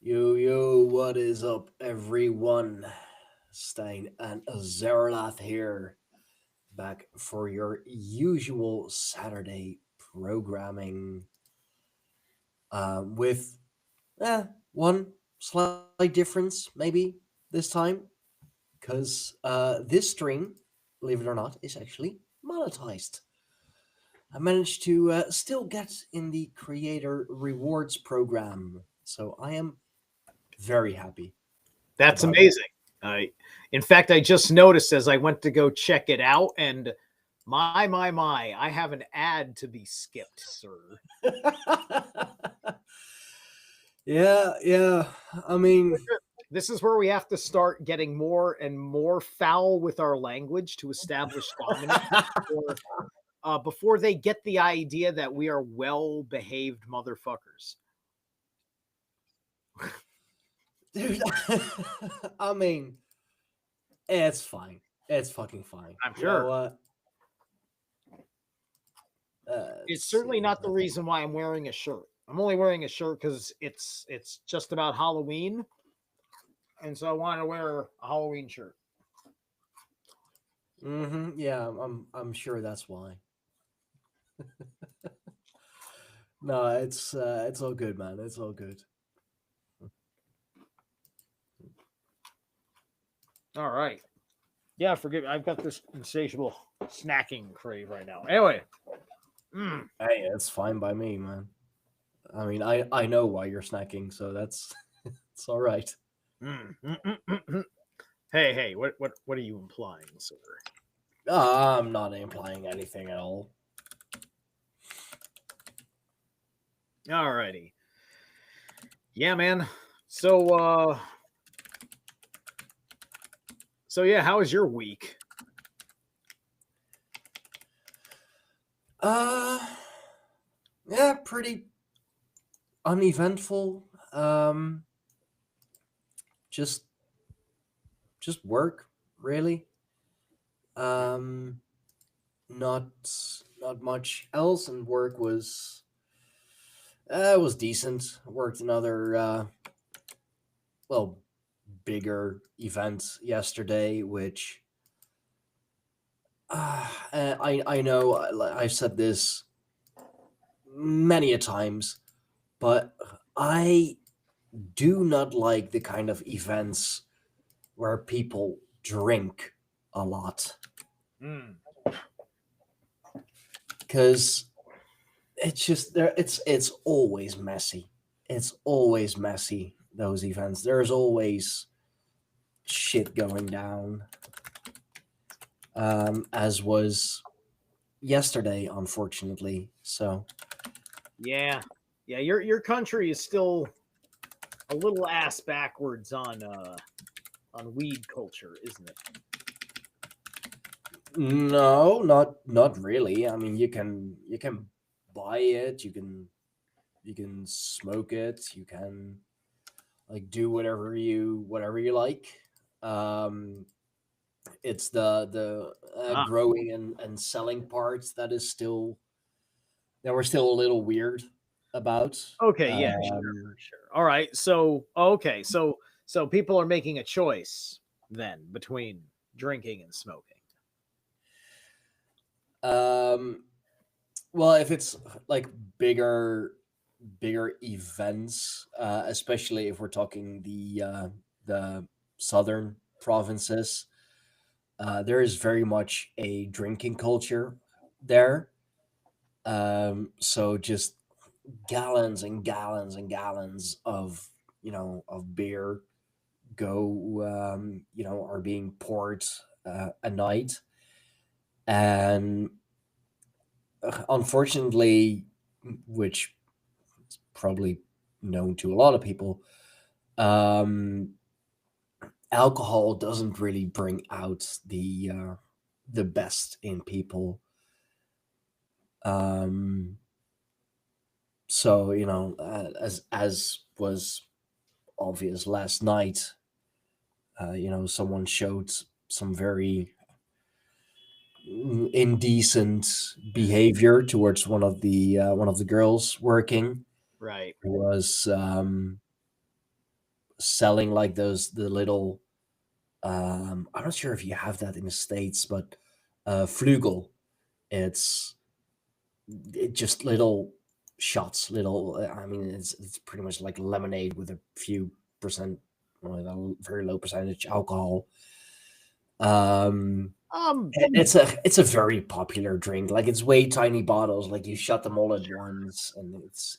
Yo, what is up, everyone? Stein and Zerilath here, back for your usual Saturday programming with one slight difference, maybe this time, because this stream, believe it or not, is actually monetized. I managed to still get in the creator rewards program, so I am very happy That's about that. amazing. I, in fact, I just noticed as I went to go check it out, and my, I have an ad to be skipped, sir. Yeah. I mean, This is where we have to start getting more and more foul with our language to establish dominance before they get the idea that we are well-behaved motherfuckers. dude, I mean, it's fine. It's fucking fine. I'm You know sure. what? It's Let's certainly see. not the reason why I'm wearing a shirt. I'm only wearing a shirt because it's just about Halloween, and so I want to wear a Halloween shirt. Yeah, I'm sure that's why. No, it's all good, man. It's all good. All right. Yeah, forgive me. I've got this insatiable snacking crave right now. Anyway. Hey, it's fine by me, man. I mean, I know why you're snacking, so that's it's all right. Hey, what are you implying, sir? I'm not implying anything at all. Alrighty. Yeah, man. So yeah, how was your week? Uh, yeah, pretty uneventful. Just work, really. Um, not not much else, and work was decent. Worked another well bigger event yesterday, which I know I've said this many a times, but I do not like the kind of events where people drink a lot, Mm. because it's just there it's always messy. It's always messy, those events. There's always shit going down, as was yesterday, unfortunately. So Yeah. Yeah, your country is still a little ass backwards on weed culture, isn't it? no, not really. I mean, you can buy it, you can smoke it, you can like do whatever you like. um it's the Ah. growing and selling parts that we're still a little weird about. Okay, yeah, um sure. All right. So people are making a choice then between drinking and smoking. um well, if it's like bigger events, especially if we're talking the southern provinces, there is very much a drinking culture there. So just gallons and gallons and gallons of of beer are being poured a night, and unfortunately, which is probably known to a lot of people, um, alcohol doesn't really bring out the best in people. Um, so as was obvious last night, someone showed some very indecent behavior towards one of the girls working, Right. who was selling like the little I'm not sure if you have that in the States, but flugel. It's just little shots, little. I mean, it's pretty much like lemonade with a few percent, well, a very low percentage alcohol. Um, it's a very popular drink. Like it's way tiny bottles. Like you shut them all at once, and it's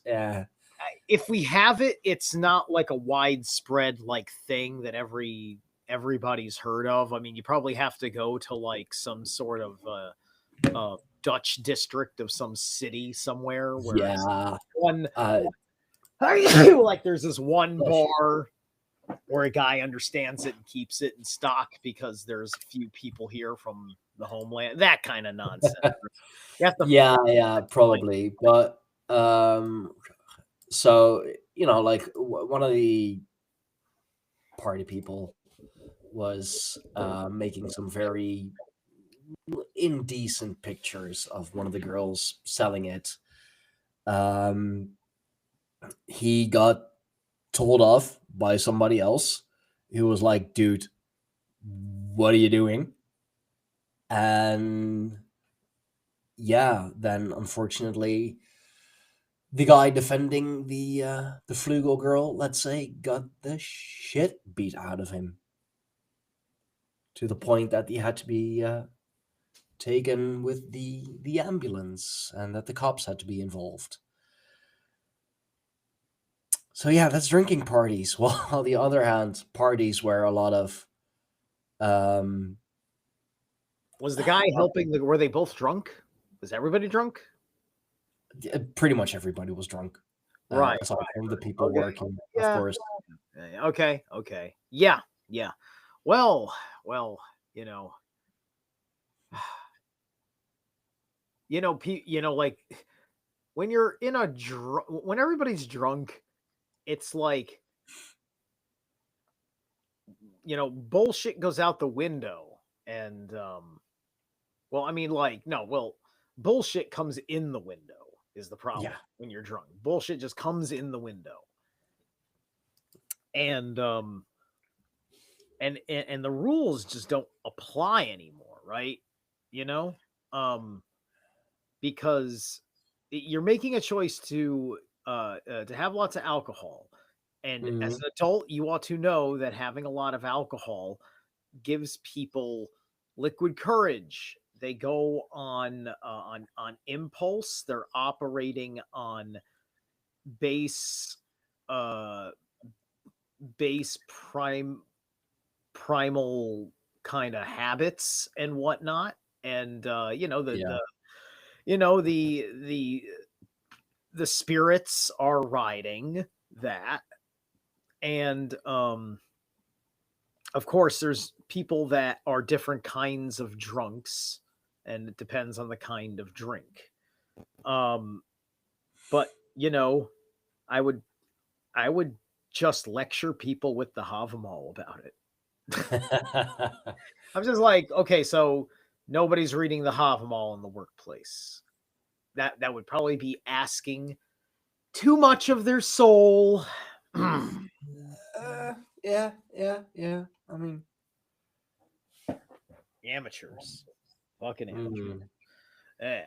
if we have it, it's not like a widespread like thing that everybody's heard of. I mean, you probably have to go to like some sort of Dutch district of some city somewhere where yeah. one like there's this one bar where a guy understands it and keeps it in stock because there's a few people here from the homeland. That kind of nonsense. Yeah, probably. But so like one of the party people was making some very indecent pictures of one of the girls selling it. He got told off by somebody else who was like, dude, what are you doing? And yeah, then unfortunately the guy defending the flugel girl, let's say, got the shit beat out of him to the point that he had to be taken with the ambulance and that the cops had to be involved. So yeah, that's drinking parties. Well, on the other hand, parties where a lot of was the guy helping were they both drunk? Was everybody drunk? Pretty much everybody was drunk. Right. Aside from the people working, of course. Okay. Yeah. Well, like when you're in a when everybody's drunk, it's like bullshit goes out the window, and bullshit comes in the window is the problem. Yeah. When you're drunk, bullshit just comes in the window, and the rules just don't apply anymore, right? Because you're making a choice to have lots of alcohol, and as an adult, you ought to know that having a lot of alcohol gives people liquid courage. They go on impulse. They're operating on base primal kind of habits and whatnot, and the spirits are riding that, and of course there's people that are different kinds of drunks, and it depends on the kind of drink. But I would just lecture people with the Havamal about it. I'm just like, okay, so nobody's reading the Havamal in the workplace. That would probably be asking too much of their soul. Yeah. I mean, amateurs, fucking amateurs. Yeah.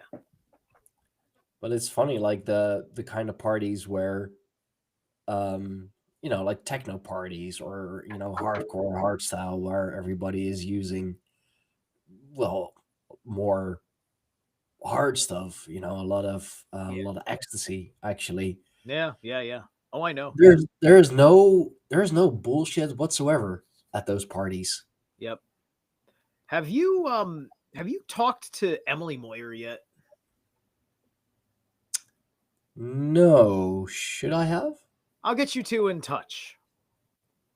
But it's funny, like the kind of parties where, like techno parties or hardcore hardstyle, where everybody is using, well, more hard stuff. A lot of ecstasy, actually. Yeah. Oh, I know. There's no bullshit whatsoever at those parties. Yep. Have you talked to Emily Moyer yet? No. Should I have? I'll get you two in touch.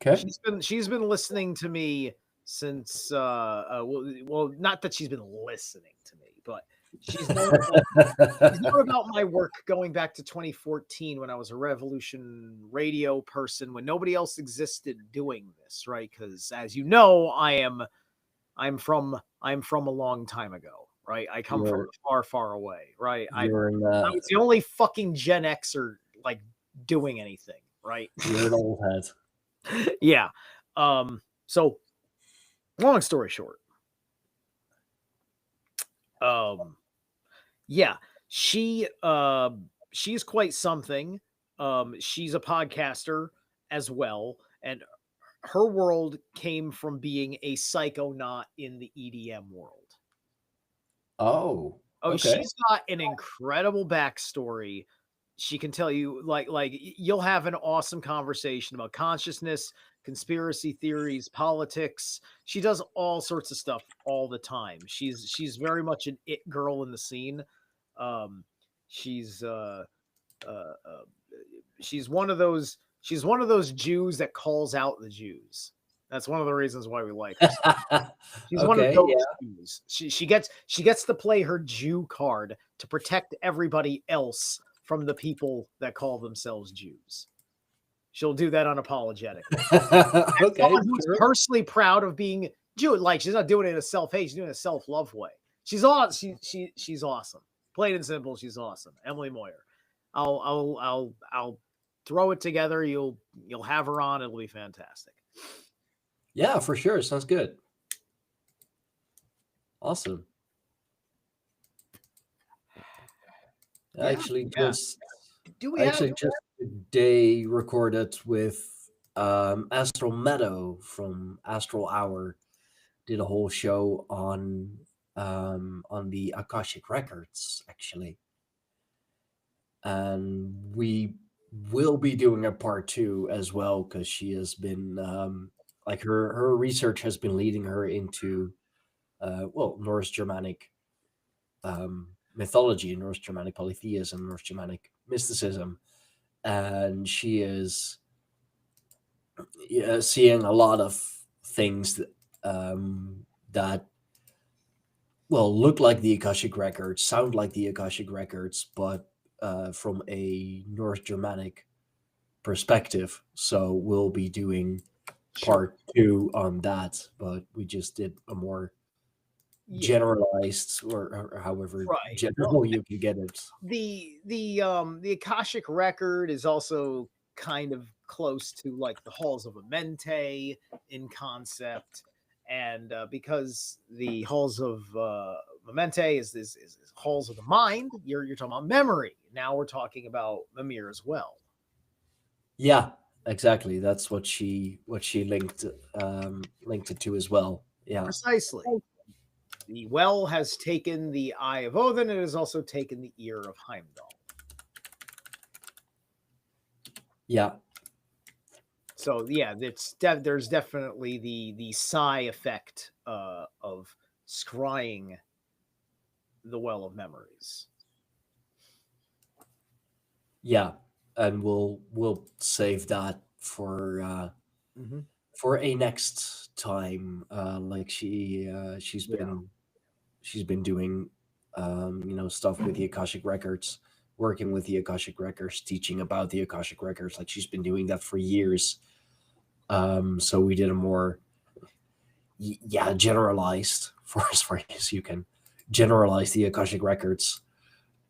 Okay. She's been listening to me since well, not that she's been listening to me, but she's known about my work going back to 2014 when I was a Revolution radio person, when nobody else existed doing this, right? Because as you know, I'm from a long time ago, right? I come from far away, right? I was the only fucking Gen Xer like doing anything, right? You're an old head. Yeah. So long story short, yeah, she's quite something. She's a podcaster as well, and her world came from being a psychonaut in the EDM world. Oh, Oh, okay. she's got an incredible backstory. She can tell you like you'll have an awesome conversation about consciousness, conspiracy theories, politics. She does all sorts of stuff all the time. She's very much an it girl in the scene. Um, she's uh, uh, she's one of those Jews that calls out the Jews. That's one of the reasons why we like her. She's one of Okay, those yeah. Jews. She gets to play her Jew card to protect everybody else from the people that call themselves Jews. She'll do that unapologetically. Okay, Someone who's sure. personally proud of being Jew. Like she's not doing it in a self-hate, she's doing it in a self-love way. She's awesome. She's awesome. Plain and simple, she's awesome. Emily Moyer. I'll throw it together. You'll have her on. It'll be fantastic. Yeah, for sure. Sounds good. Awesome. I Yeah, actually yeah. just Do we I have actually just today recorded with Astral Meadow from Astral Hour. Did a whole show on the Akashic Records actually. And we will be doing a part 2 as well because she has been like her research has been leading her into Norse Germanic mythology, Norse Germanic polytheism, Norse Germanic mysticism, and she is seeing a lot of things that look like the Akashic records, sound like the Akashic records, but from a Norse Germanic perspective. So we'll be doing part 2 on that, but we just did a more generalized or however right. general you can get it. The Akashic record is also kind of close to like the halls of Amente in concept, and because the halls of Amente is halls of the mind, you're talking about memory. Now we're talking about Mimir as well. Yeah, exactly. That's what she linked it to as well. Yeah. Precisely. The well has taken the eye of Odin, and it has also taken the ear of Heimdall. Yeah. So yeah, there's definitely the psi effect of scrying the well of memories. Yeah. And we'll save that for a next time. Like she's been doing stuff with the Akashic records, working with the Akashic records, teaching about the Akashic records. Like she's been doing that for years. So we did a more generalized for as far as you can generalize the Akashic records.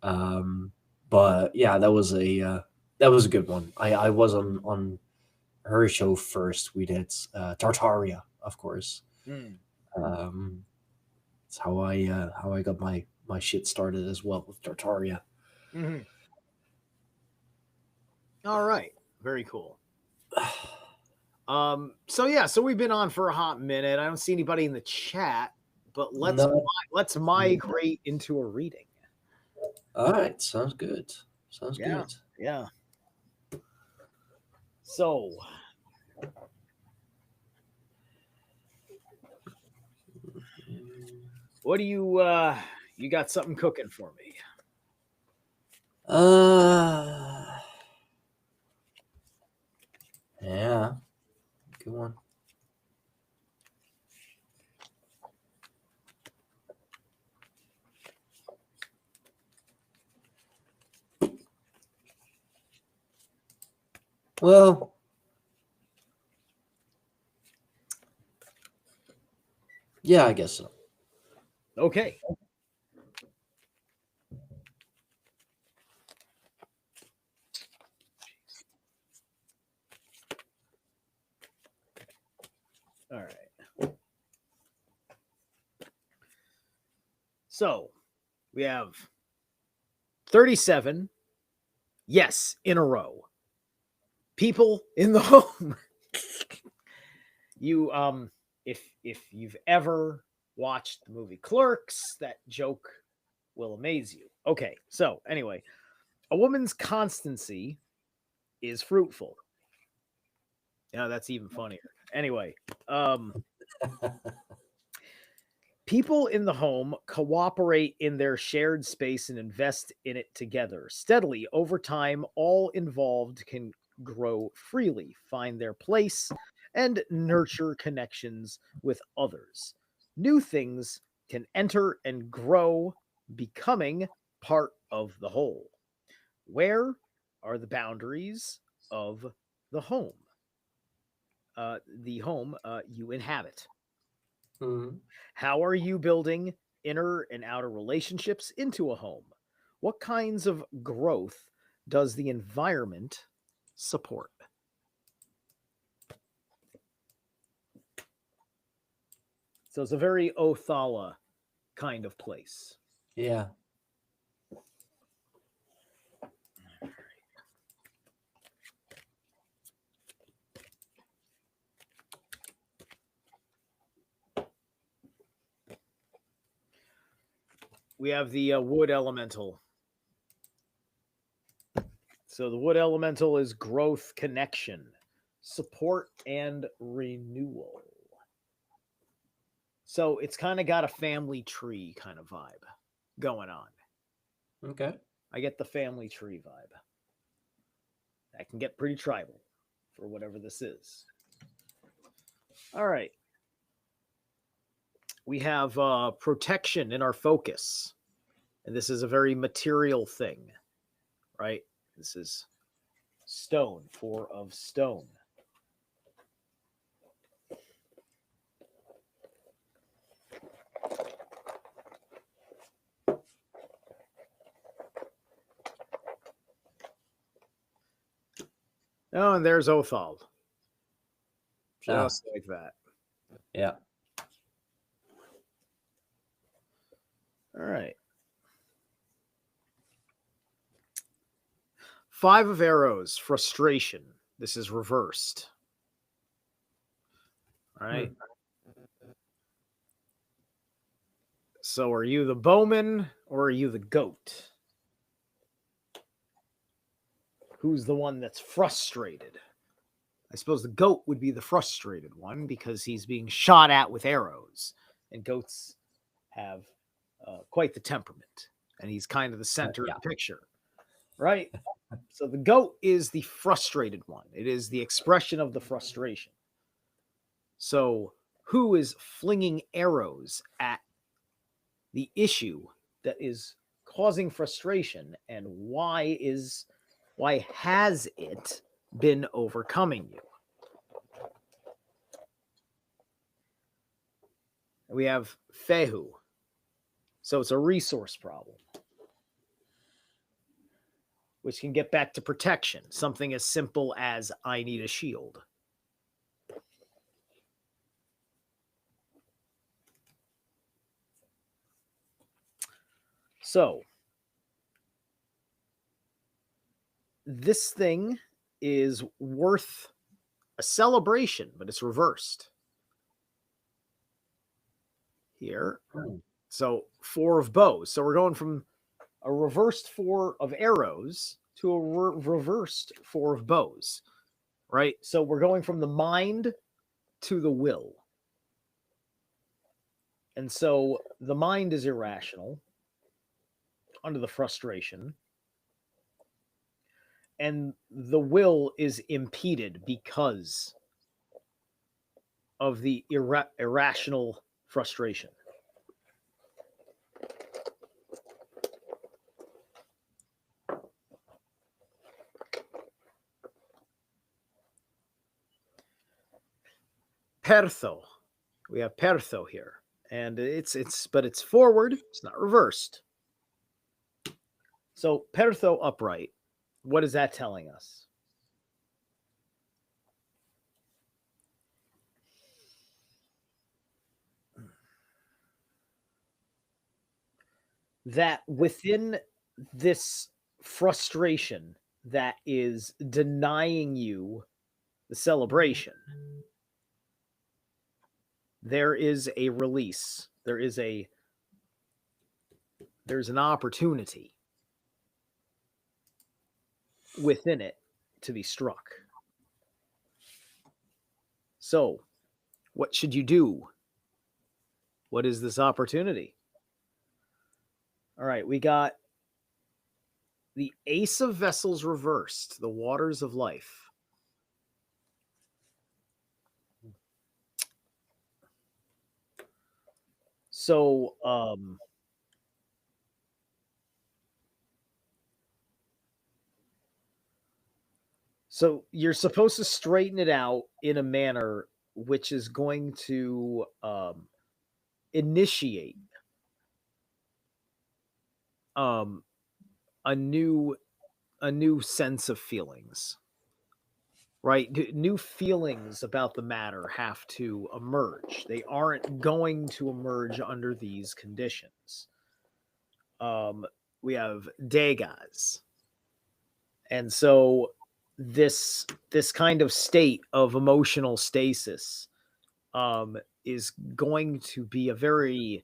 But yeah, that was a good one. I was on her show first. We did Tartaria, of course. It's how I got my shit started as well with Tartaria. All right, very cool. So we've been on for a hot minute. I don't see anybody in the chat, but let's migrate into a reading. All right, sounds good. Sounds good. Yeah. So, what do you got something cooking for me? Yeah, good one. Well, yeah, I guess so. Okay. All right. So we have 37, yes, in a row. People in the home. You if you've ever watched the movie Clerks, that joke will amaze you. Okay, so anyway, a woman's constancy is fruitful. Yeah, that's even funnier. Anyway, people in the home cooperate in their shared space and invest in it together. Steadily, over time, all involved can grow freely, find their place, and nurture connections with others. New things can enter and grow, becoming part of the whole. Where are the boundaries of the home? You inhabit. Mhm. How are you building inner and outer relationships into a home? What kinds of growth does the environment support? So it's a very Othala kind of place. Yeah. We have the wood elemental. So the wood elemental is growth, connection, support, and renewal. So it's kind of got a family tree kind of vibe going on. Okay. I get the family tree vibe. That can get pretty tribal for whatever this is. All right. We have protection in our focus. And this is a very material thing, right? This is stone, 4 of stone. Oh, and there's Othal. Just like that. Yeah. All right. 5 of arrows, frustration. This is reversed. All right. So are you the bowman or are you the goat? Who's the one that's frustrated? I suppose the goat would be the frustrated one because he's being shot at with arrows. And goats have quite the temperament. And he's kind of the center of the picture. Right? So the goat is the frustrated one. It is the expression of the frustration. So who is flinging arrows at the issue that is causing frustration, and why has it been overcoming you? We have Fehu. So it's a resource problem, which can get back to protection. Something as simple as I need a shield. So this thing is worth a celebration, but it's reversed here. So 4 of bows. So we're going from a reversed 4 of arrows to a reversed 4 of bows, right? So we're going from the mind to the will. And so the mind is irrational under the frustration, and the will is impeded because of the irrational frustration. Pertho. We have Pertho here. And it's forward, it's not reversed. So Pertho upright. What is that telling us? that within this frustration that is denying you the celebration, there is a release. There's an opportunity within it to be struck. So, what should you do? What is this opportunity? All right, we got the Ace of Vessels reversed, the Waters of Life. So, so you're supposed to straighten it out in a manner which is going to initiate um, a new sense of feelings, right? New feelings about the matter have to emerge. They aren't going to emerge under these conditions. We have Degas, and so this kind of state of emotional stasis is going to be a very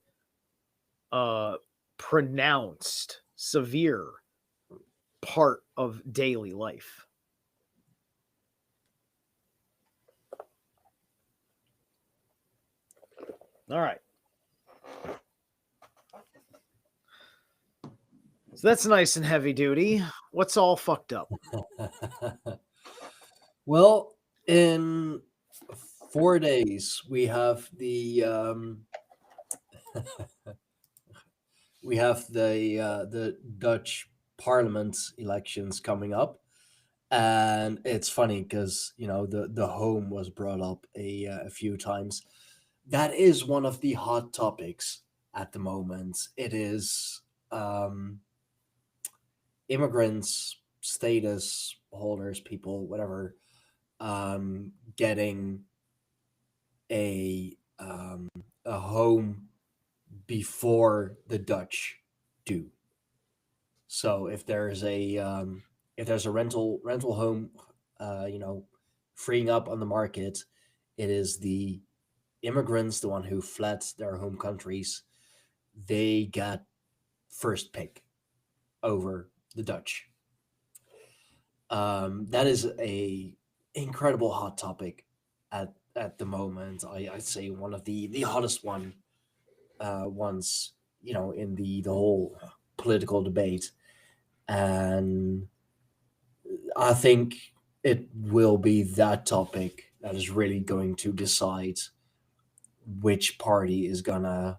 pronounced, severe part of daily life. All right. So that's nice and heavy duty. What's all fucked up? Well, in 4 days we have the the Dutch Parliament elections coming up, and it's funny because the home was brought up a few times. That is one of the hot topics at the moment. It is immigrants, status holders, people, whatever, getting a home before the Dutch do. So if there's a rental home, freeing up on the market, it is the immigrants, the one who fled their home countries, they get first pick over the Dutch. That is a incredible hot topic at the moment. I'd say one of the hottest ones, in the whole political debate, and I think it will be that topic that is really going to decide which party is gonna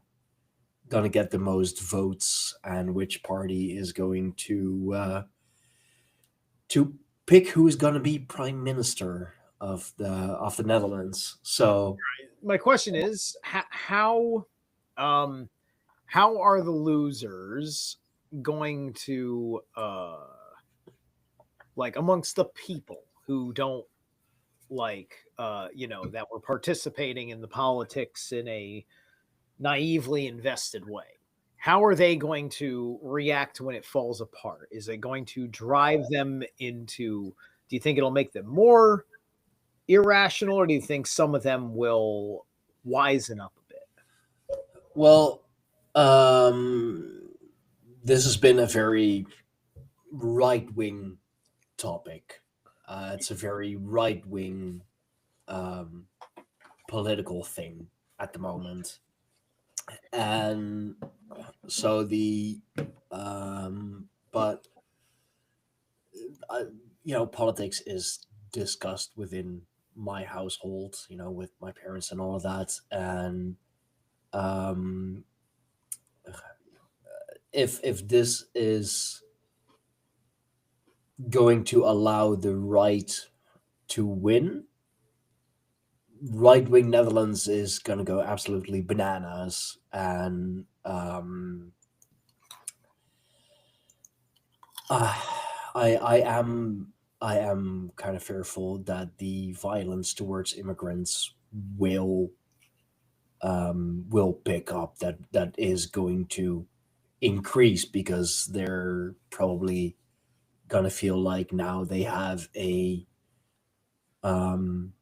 get the most votes and which party is going to pick who is gonna be prime minister of the Netherlands. So My question is how are the losers going to like amongst the people who don't that were participating in the politics in a naively invested way, how are they going to react when it falls apart? Is it going to drive them into, do you think it'll make them more irrational, or do you think some of them will wisen up a bit? well, this has been a very right wing topic. It's a very right wing um, political thing at the moment, and so but uh, politics is discussed within my household, with my parents and all of that, and um, if this is going to allow the right to win, right wing Netherlands is going to go absolutely bananas, and uh, I am kind of fearful that the violence towards immigrants will pick up. That is going to increase because they're probably gonna feel like now they have um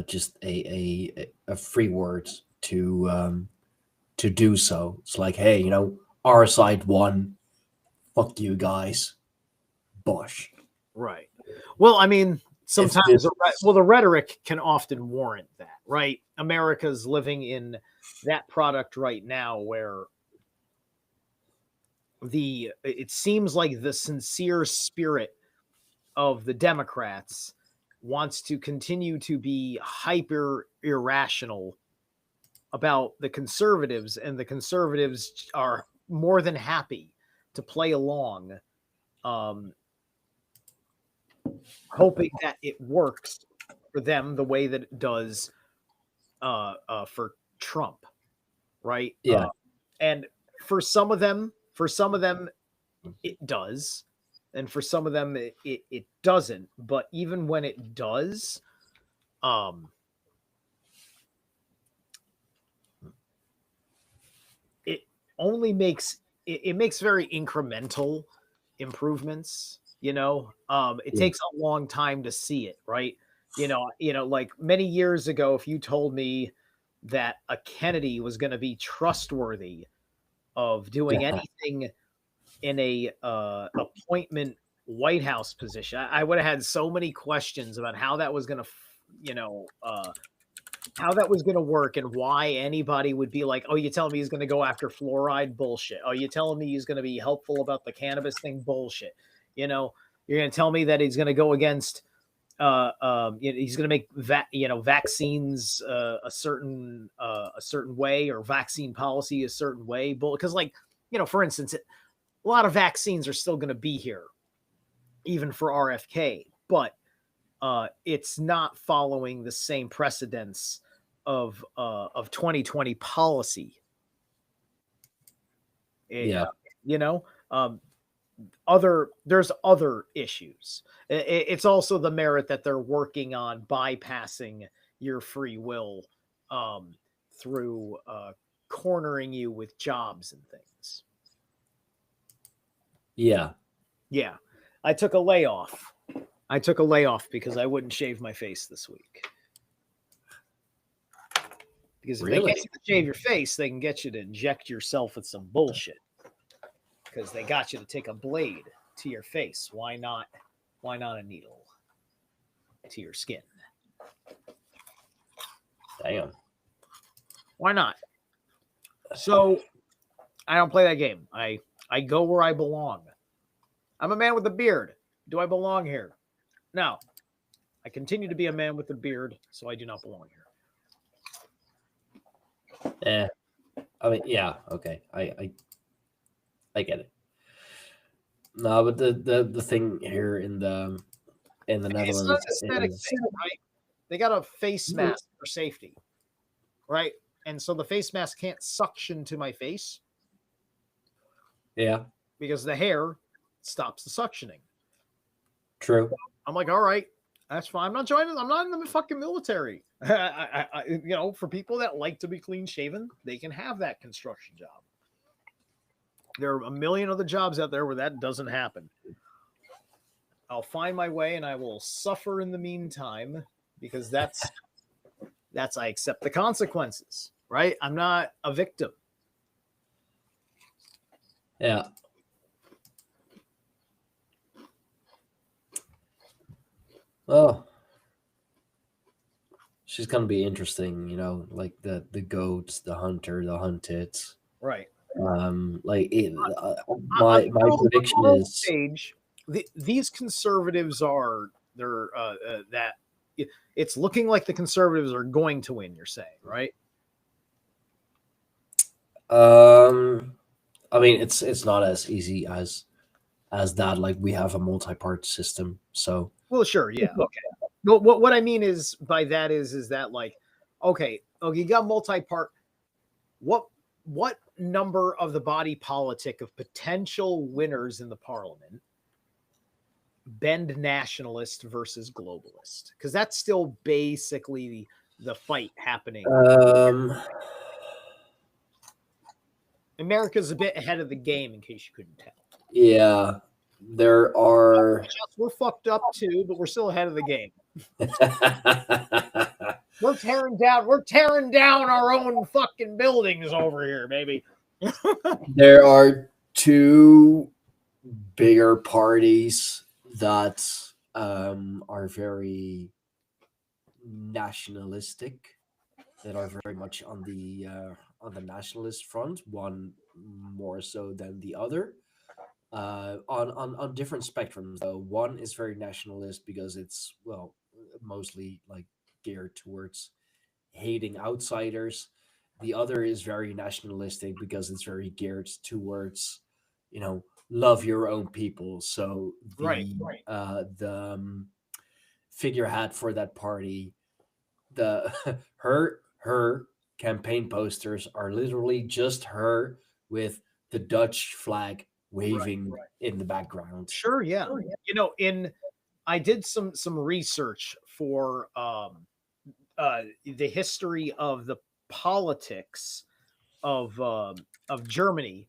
just a free word to do so. It's like, hey, our side won. Fuck you guys. Bush. Right. Well, I mean, If sometimes this, the rhetoric can often warrant that, right? America's living in that product right now where it seems like the sincere spirit of the Democrats wants to continue to be hyper irrational about the conservatives, and the conservatives are more than happy to play along, um, hoping that it works for them the way that it does for Trump, right? yeah, And for some of them, it does, and for some of them, it doesn't. But even when it does, um, it only makes it makes very incremental improvements. It yeah, takes a long time to see it, right? Like many years ago, if you told me that a Kennedy was going to be trustworthy of doing yeah, anything in a appointment White House position, I would have had so many questions about how that was going to, how that was going to work, and why anybody would be like, "Oh, you telling me he's going to go after fluoride? Bullshit. Oh, you telling me he's going to be helpful about the cannabis thing? Bullshit. You're going to tell me that he's going to go against he's going to make vaccines a certain way, or vaccine policy a certain way, because for instance, a lot of vaccines are still going to be here even for RFK, but it's not following the same precedents of 2020 policy. yeah, You know, there's other issues. It's also the merit that they're working on bypassing your free will through cornering you with jobs and things. yeah. Yeah, I took a layoff. Because I wouldn't shave my face this week. Because if they Really? get you to shave your face, they can get you to inject yourself with some bullshit. Because they got you to take a blade to your face. Why not? Why not a needle to your skin? Damn. Why not? So I don't play that game. I go where I belong. I'm a man with a beard. Do I belong here? No. I continue to be a man with a beard, so I do not belong here. Yeah. I mean, yeah. Okay. I get it. No, but the thing here in the It's not an Netherlands aesthetic is thing, right? They got a face mask for safety, right? And so the face mask can't suction to my face yeah, because the hair stops the suctioning. true. I'm like, all right, that's fine. I'm not joining. I'm not in the fucking military. For people that like to be clean shaven, they can have that construction job. There are a million other jobs out there where that doesn't happen. I'll find my way, and I will suffer in the meantime, because that's I accept the consequences, right? I'm not a victim. Yeah. Well, she's gonna be interesting, like the goats, the hunter, the hunted. Right. Like On my prediction is stage, these conservatives are that it's looking like the conservatives are going to win. You're saying, right? I mean it's not as easy as that. Like we have a multi-part system, so Well, sure, yeah, okay. But what I mean is by that is that, like, okay, you got multi-part. What number of the body politic of potential winners in the parliament bend nationalist versus globalist? Because that's still basically the fight happening. um America's a bit ahead of the game, in case you couldn't tell. Yeah, there are. Yes, we're fucked up too, but we're still ahead of the game. We're tearing down our own fucking buildings over here, baby. There are two bigger parties that are very nationalistic, that are very much on the nationalist front. One more so than the other. On different spectrums though. One is very nationalist because it's, well, mostly like geared towards hating outsiders. The other is very nationalistic because it's very geared towards, love your own people. So Right. the figurehead for that party, the her campaign posters are literally just her with the Dutch flag waving in the background. Sure, yeah. I did some research for the history of the politics of Germany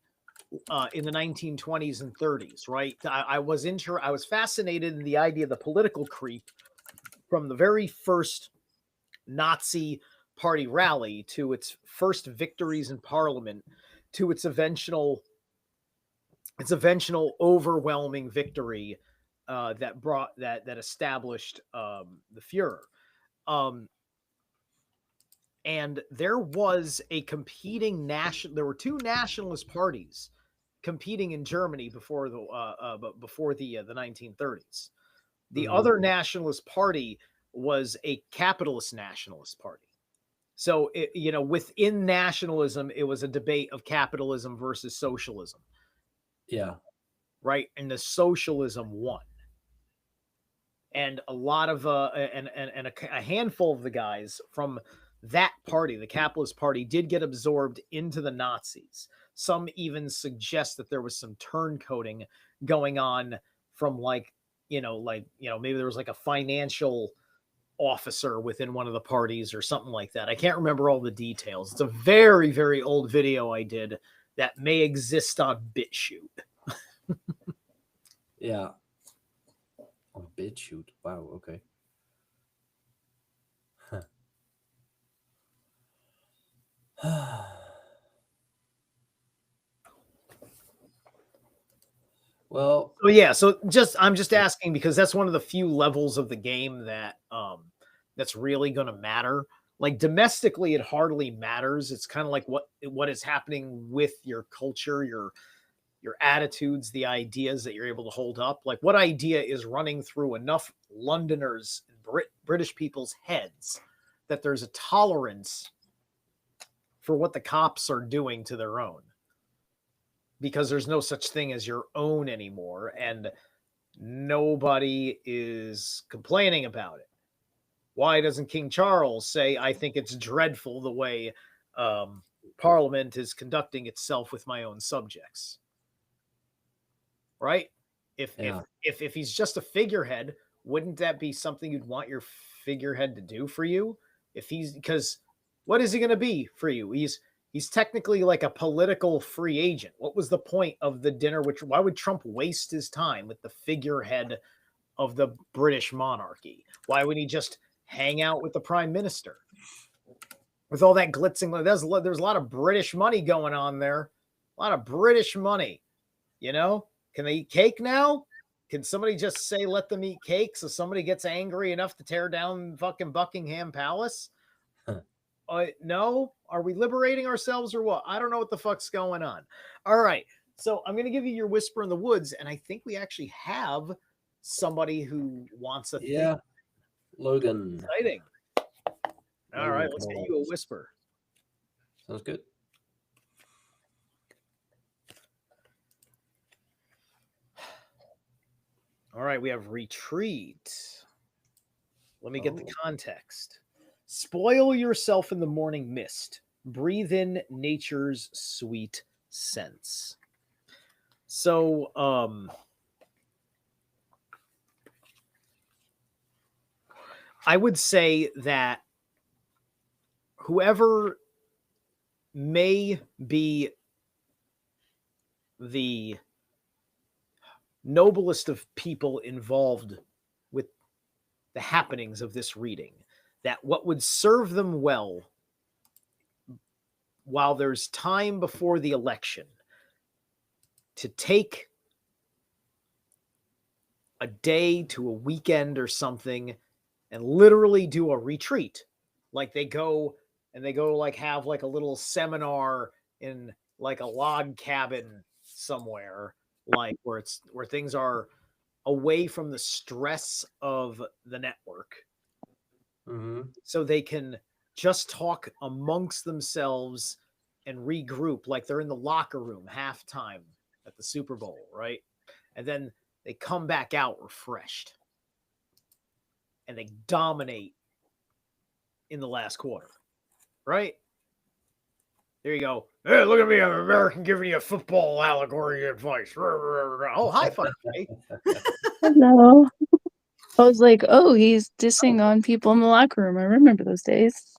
in the 1920s and 30s. Right, I was fascinated in the idea of the political creep from the very first Nazi party rally to its first victories in Parliament to its eventual overwhelming victory that established the Fuhrer. And there was a competing there were two nationalist parties competing in Germany before the 1930s. The other nationalist party was a capitalist nationalist party. So within nationalism, it was a debate of capitalism versus socialism. Yeah. Right, and the socialism won. And a lot of a handful of the guys from that party, the capitalist party, did get absorbed into the Nazis. Some even suggest that there was some turncoating going on from maybe there was like a financial officer within one of the parties or something like that. I can't remember all the details. It's a very, very old video I did that may exist on BitChute. Yeah. On BitChute. Wow. Okay. Well, so yeah, I'm just asking because that's one of the few levels of the game that that's really going to matter. Like domestically, it hardly matters. It's kind of like what is happening with your culture, your attitudes, the ideas that you're able to hold up. Like what idea is running through enough Londoners and British people's heads that there's a tolerance for what the cops are doing to their own, because there's no such thing as your own anymore, and nobody is complaining about it. Why doesn't King Charles say, I think it's dreadful the way Parliament is conducting itself with my own subjects? Right? If he's just a figurehead, wouldn't that be something you'd want your figurehead to do for you? Because what is he going to be for you? He's technically like a political free agent. What was the point of the dinner? Why would Trump waste his time with the figurehead of the British monarchy? Why would he just hang out with the prime minister? With all that glitzing, there's a lot of British money going on there. A lot of British money. Can they eat cake now? Can somebody just say, let them eat cake so somebody gets angry enough to tear down fucking Buckingham Palace? No? Are we liberating ourselves or what? I don't know what the fuck's going on. All right. So I'm going to give you your Whisper in the Woods, and I think we actually have somebody who wants a thing. Logan. Exciting. All right, let's get you a Whisper. Sounds good. All right, we have Retreat. Let me get the context. Spoil yourself in the morning mist. Breathe in nature's sweet scents. So, I would say that whoever may be the noblest of people involved with the happenings of this reading, that what would serve them well while there's time before the election to take a day to a weekend or something and literally do a retreat. Like they go like have like a little seminar in like a log cabin somewhere, like where things are away from the stress of the network. So they can just talk amongst themselves and regroup, like they're in the locker room halftime at the Super Bowl, right? And then they come back out refreshed and they dominate in the last quarter, right? There you go. Hey, look at me, I'm an American giving you a football allegory advice. Oh, high five, Jay. Hello. I was like, oh, he's dissing on people in the locker room. I remember those days.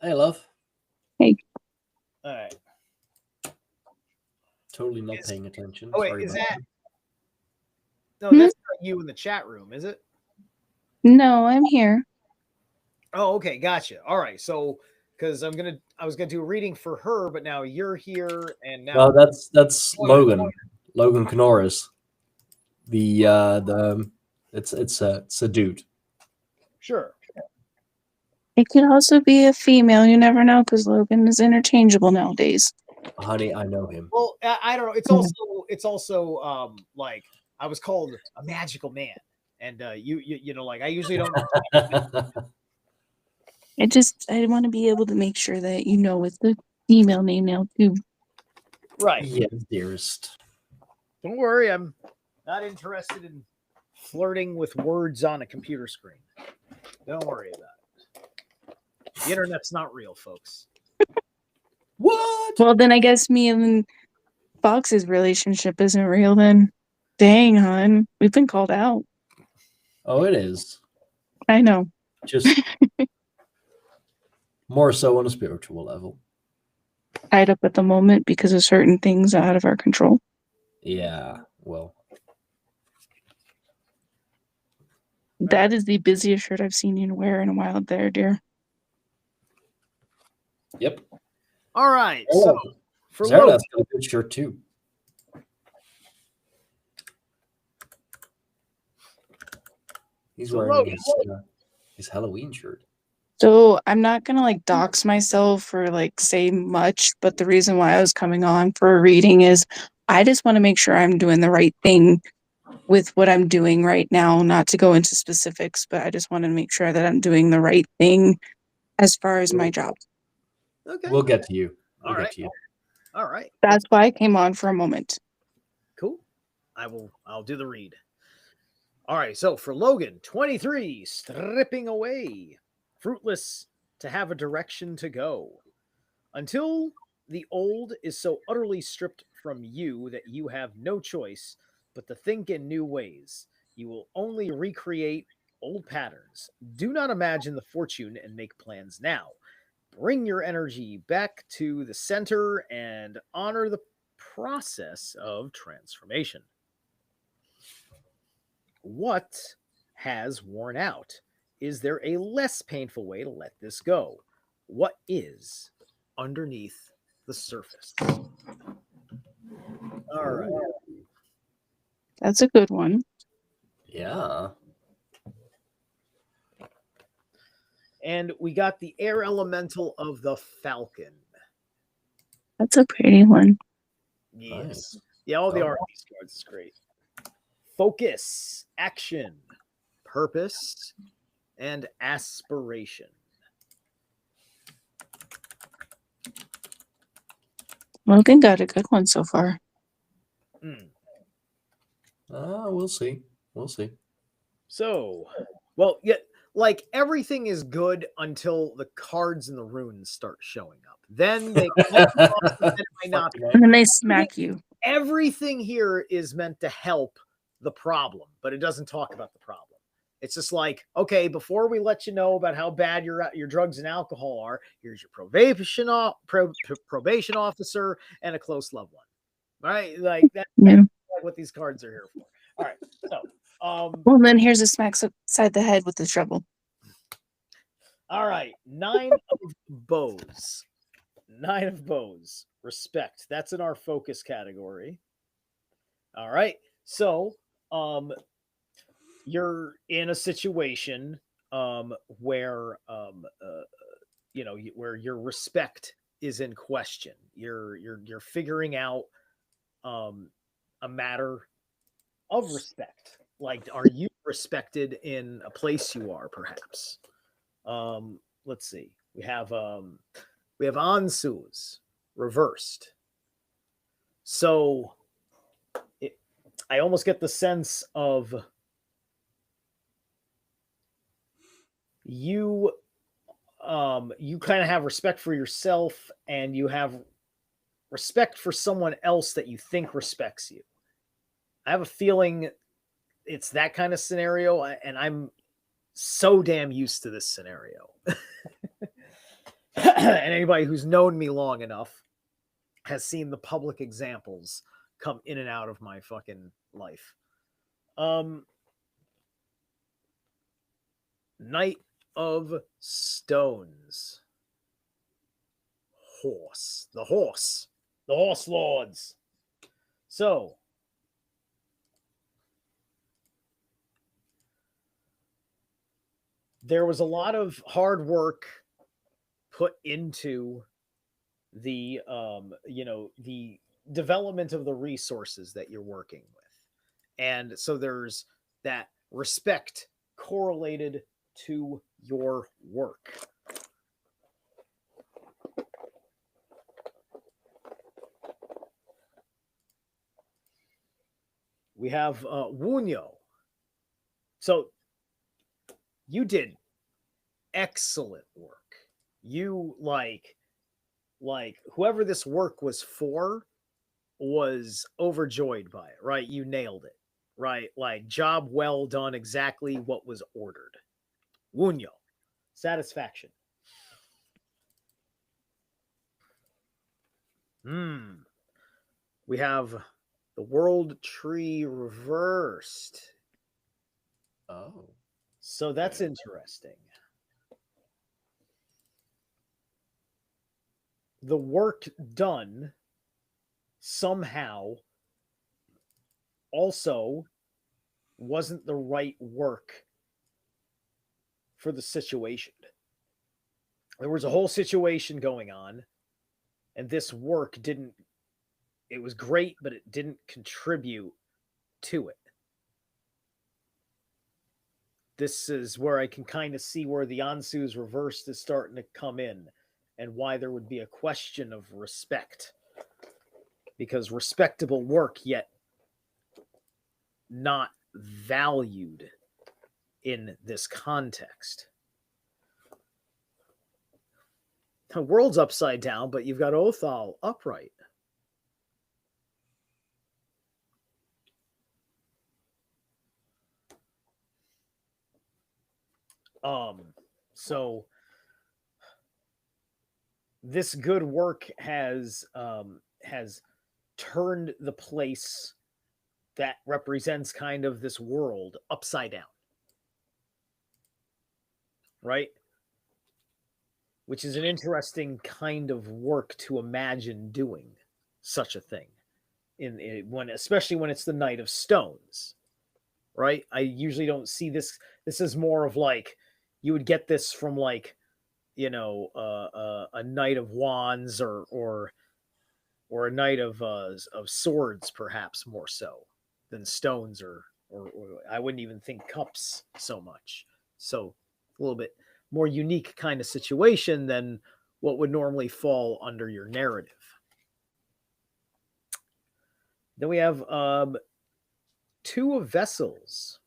Hey, love. Hey. All right. Totally not paying attention. Oh, wait, Sorry is about that? No, that's not you in the chat room, is it? No, I'm here. Oh, okay, gotcha. All right, so because I was gonna do a reading for her, but now you're here, and now Well, that's Logan Canoris. It's a dude. Sure. It could also be a female. You never know, because Logan is interchangeable nowadays. Honey, I know him. Well, I don't know. It's also like I was called a magical man, and you know, like I usually don't. I want to be able to make sure that you know it's the female name now too. Right. Yes, dearest. Don't worry, I'm not interested in flirting with words on a computer screen. Don't worry about it. The internet's not real, folks. What? Well, then I guess me and Fox's relationship isn't real then. Dang, hon. We've been called out. Oh, it is. I know. Just more so on a spiritual level. Tied up at the moment because of certain things out of our control. Yeah, well. That is the busiest shirt I've seen you wear in a while there, dear. Yep. All right. Oh, so for Zerilath's got a good shirt too. He's wearing his Halloween shirt. So I'm not gonna like dox myself or like say much, but the reason why I was coming on for a reading is I just want to make sure I'm doing the right thing with what I'm doing right now. Not to go into specifics, but I just want to make sure that I'm doing the right thing as far as my job. Okay. We'll get to you. All right. That's why I came on for a moment. Cool. I'll do the read. All right. So for Logan, 23, stripping away. Fruitless to have a direction to go. Until the old is so utterly stripped from you that you have no choice but to think in new ways. You will only recreate old patterns. Do not imagine the fortune and make plans now. Bring your energy back to the center and honor the process of transformation. What has worn out? Is there a less painful way to let this go? What is underneath the surface? All right. That's a good one. Yeah. And we got the air elemental of the falcon. That's a pretty one. Yes. Nice. Yeah, all the art on these cards is great. Focus, action, purpose, and aspiration. Logan got a good one so far. We'll see. We'll see. So, well, yeah, like everything is good until the cards and the runes start showing up. Then they might be awesome, then it might not be. And then they smack you. Everything here is meant to help the problem, but it doesn't talk about the problem. It's just like, okay, before we let you know about how bad your drugs and alcohol are, here's your probation officer and a close loved one. Right? Like that's like what these cards are here for. All right. So well, then here's a smack upside the head with the shovel. All right. 9 of bows. 9 of bows. Respect. That's in our focus category. All right. So you're in a situation where where your respect is in question. You're figuring out a matter of respect. Like, are you respected in a place you are, perhaps? Let's see. We have Ansus reversed. So I almost get the sense of you kind of have respect for yourself, and you have respect for someone else that you think respects you. I have a feeling it's that kind of scenario, and I'm so damn used to this scenario. And anybody who's known me long enough has seen the public examples come in and out of my fucking life. Knight of Stones. Horse. The horse lords. So there was a lot of hard work put into the the development of the resources that you're working with. And so there's that respect correlated to your work. We have Wunyo. So you did excellent work. You like whoever this work was for was overjoyed by it, right? You nailed it, right? Like, job well done, exactly what was ordered. Wunyo, satisfaction. We have the world tree reversed. Oh. So that's interesting. The work done somehow also wasn't the right work for the situation. There was a whole situation going on, and this work didn't, it was great, but it didn't contribute to it. This is where I can kind of see where the Ansu's reversed is starting to come in, and why there would be a question of respect. Because respectable work, yet not valued in this context. The world's upside down, but you've got Othal upright. So this good work has turned the place that represents kind of this world upside down, right? Which is an interesting kind of work to imagine doing such a thing, especially when it's the Knight of Stones, right? I usually don't see this. This is more of like, you would get this from like, a Knight of Wands or a Knight of Swords, perhaps more so than stones, or I wouldn't even think cups so much. So a little bit more unique kind of situation than what would normally fall under your narrative. Then we have 2 of Vessels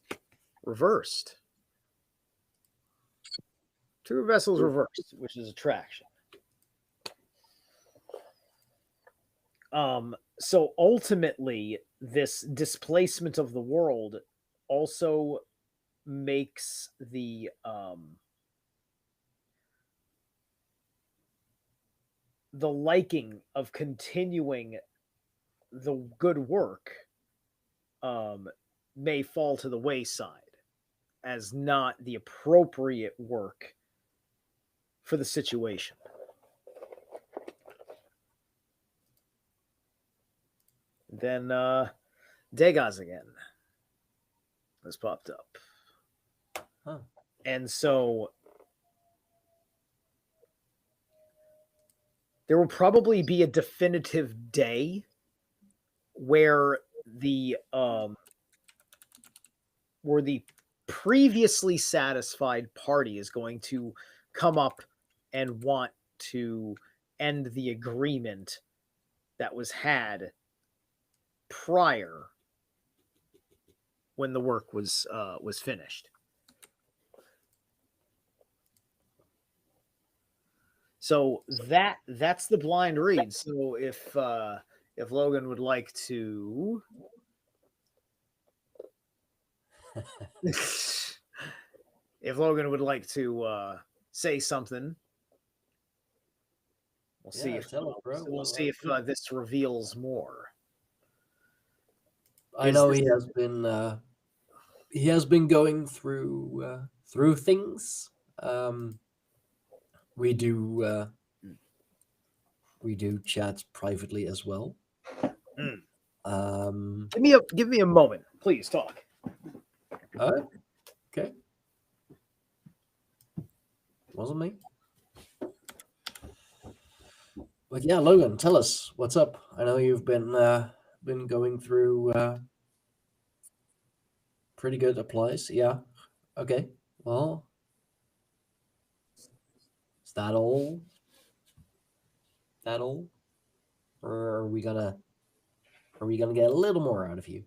reversed. 2 of Vessels reversed, which is attraction. So ultimately, this displacement of the world also makes the liking of continuing the good work may fall to the wayside as not the appropriate work for the situation. Then Degas again has popped up. Huh. And so there will probably be a definitive day where the previously satisfied party is going to come up and want to end the agreement that was had prior when the work was finished. So that's the blind read. So if Logan would like to if Logan would like to say something, we'll see if this reveals more. I know he has been going through things. We do chat privately as well. Give me a moment, please. Talk. Okay. Wasn't me. But yeah, Logan, tell us what's up. I know you've been going through pretty good applies. Yeah. Okay. Well, is that all? Or are we gonna get a little more out of you?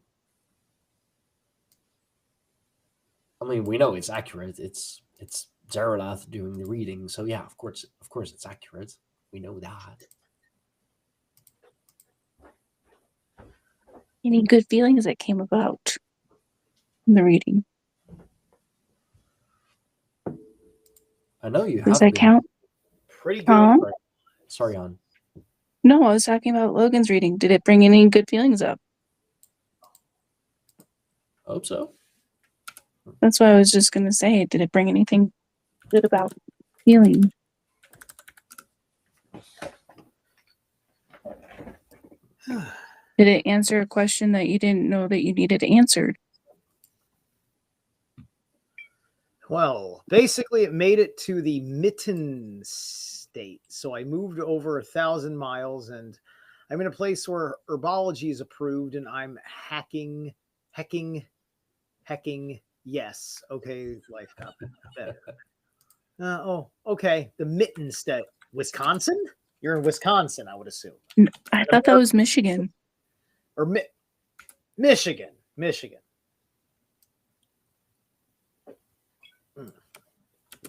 I mean, we know it's accurate. It's Zerilath doing the reading, so yeah, of course it's accurate. We know that. Any good feelings that came about in the reading? I know you Does have that count? Pretty good. Sorry, hon. No, I was talking about Logan's reading. Did it bring any good feelings up? Hope so. That's what I was just going to say. Did it bring anything good about feeling? Did it answer a question that you didn't know that you needed answered? Well, basically, it made it to the Mitten state. So I moved over 1,000 miles, and I'm in a place where herbology is approved, and I'm hecking. Yes. Okay, life got better. Okay. The Mitten state. Wisconsin? You're in Wisconsin, I would assume. I thought that was Michigan. Or Michigan.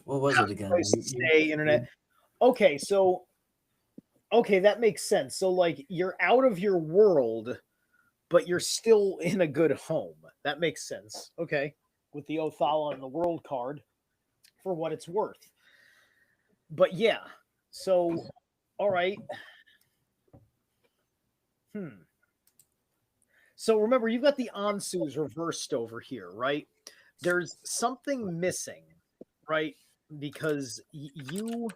What was it again? Internet. Okay, so that makes sense. So like you're out of your world, but you're still in a good home. That makes sense. Okay. With the Othala and the world card for what it's worth. But yeah. So all right. So remember, you've got the Ansus reversed over here, right? There's something missing, right? Because you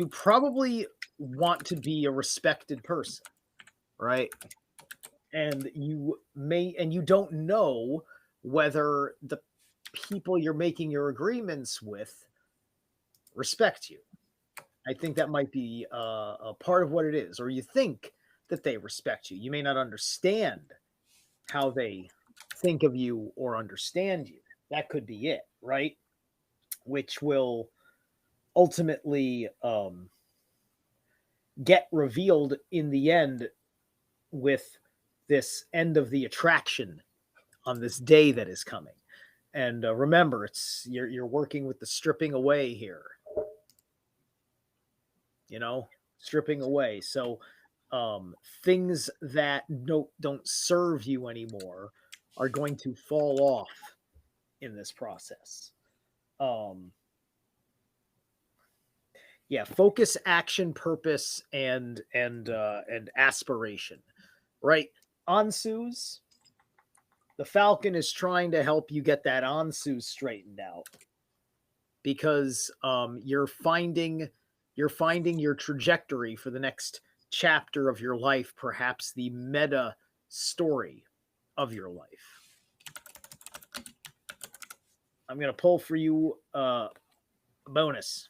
probably want to be a respected person, right? And you don't know whether the people you're making your agreements with respect you. I think that might be a part of what it is, or you think that they respect you. You may not understand how they think of you or understand you. That could be it, right? Which will ultimately get revealed in the end with this end of the attraction on this day that is coming. And remember, you're working with the stripping away here. Stripping away. So things that don't serve you anymore are going to fall off in this process. Yeah, focus, action, purpose, and aspiration, right? Ansu's, the Falcon is trying to help you get that Ansu straightened out, because you're finding your trajectory for the next chapter of your life, perhaps the meta story of your life. I'm going to pull for you a bonus.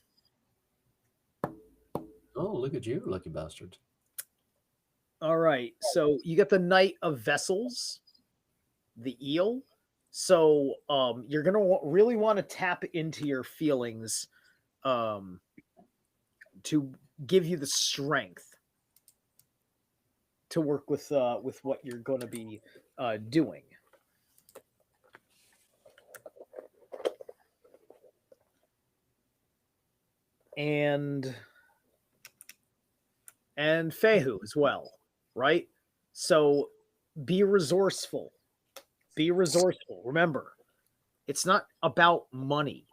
Oh, look at you, lucky bastard. All right. So you get the Knight of Vessels, the eel. So you're going to really want to tap into your feelings to give you the strength to work with what you're going to be doing. And Fehu as well, right? So be resourceful. Be resourceful. Remember, it's not about money.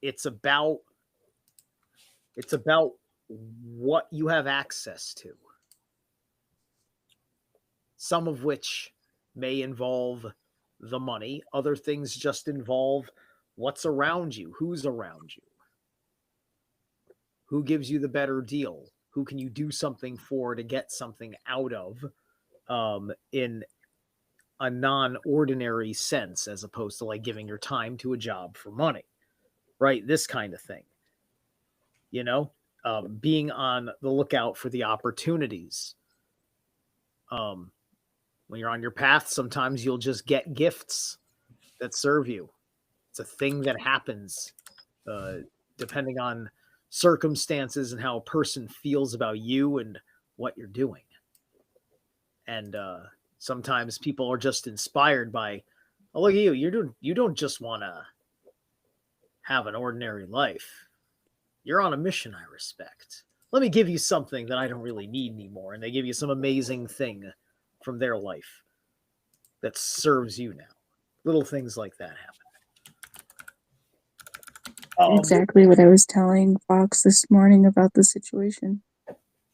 It's about what you have access to. Some of which may involve the money. Other things just involve what's around you, who's around you, who gives you the better deal, who can you do something for to get something out of in a non-ordinary sense, as opposed to like giving your time to a job for money, right? This kind of thing, you know, being on the lookout for the opportunities. When you're on your path, sometimes you'll just get gifts that serve you. It's a thing that happens depending on circumstances and how a person feels about you and what you're doing. And sometimes people are just inspired by, oh, look at you. You don't just want to have an ordinary life. You're on a mission I respect. Let me give you something that I don't really need anymore. And they give you some amazing thing from their life that serves you now. Little things like that happen. Exactly what I was telling Fox this morning about the situation.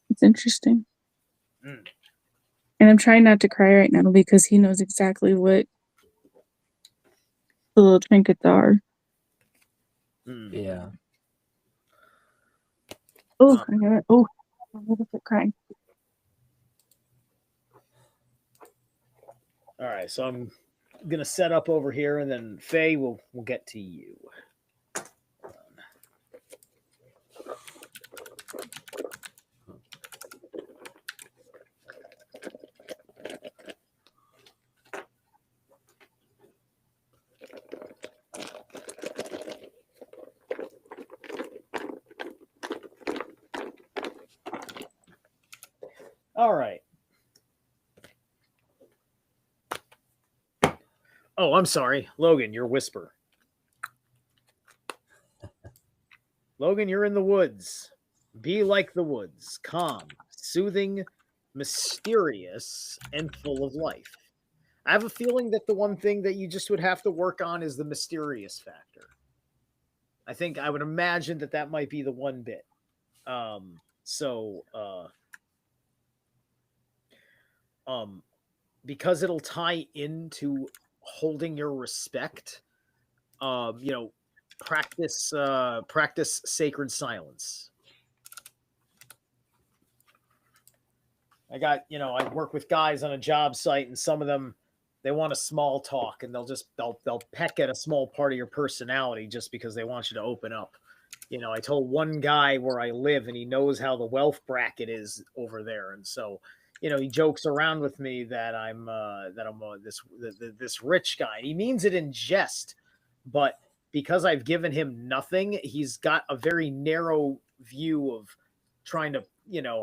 It's interesting. Mm. And I'm trying not to cry right now because he knows exactly what the little trinkets are. Yeah. Oh, I'm gonna quit crying. All right, so I'm gonna set up over here, and then Faye will get to you. All right. Oh, I'm sorry. Logan, you're Whisper. Logan, you're in the woods. Be like the woods. Calm, soothing, mysterious, and full of life. I have a feeling that the one thing that you just would have to work on is the mysterious factor. I would imagine that might be the one bit. Because it'll tie into holding your respect, practice sacred silence. I work with guys on a job site, and some of them, they want a small talk, and they'll peck at a small part of your personality just because they want you to open up. I told one guy where I live, and he knows how the wealth bracket is over there, and so he jokes around with me that I'm this rich guy. He means it in jest, but because I've given him nothing, he's got a very narrow view of trying to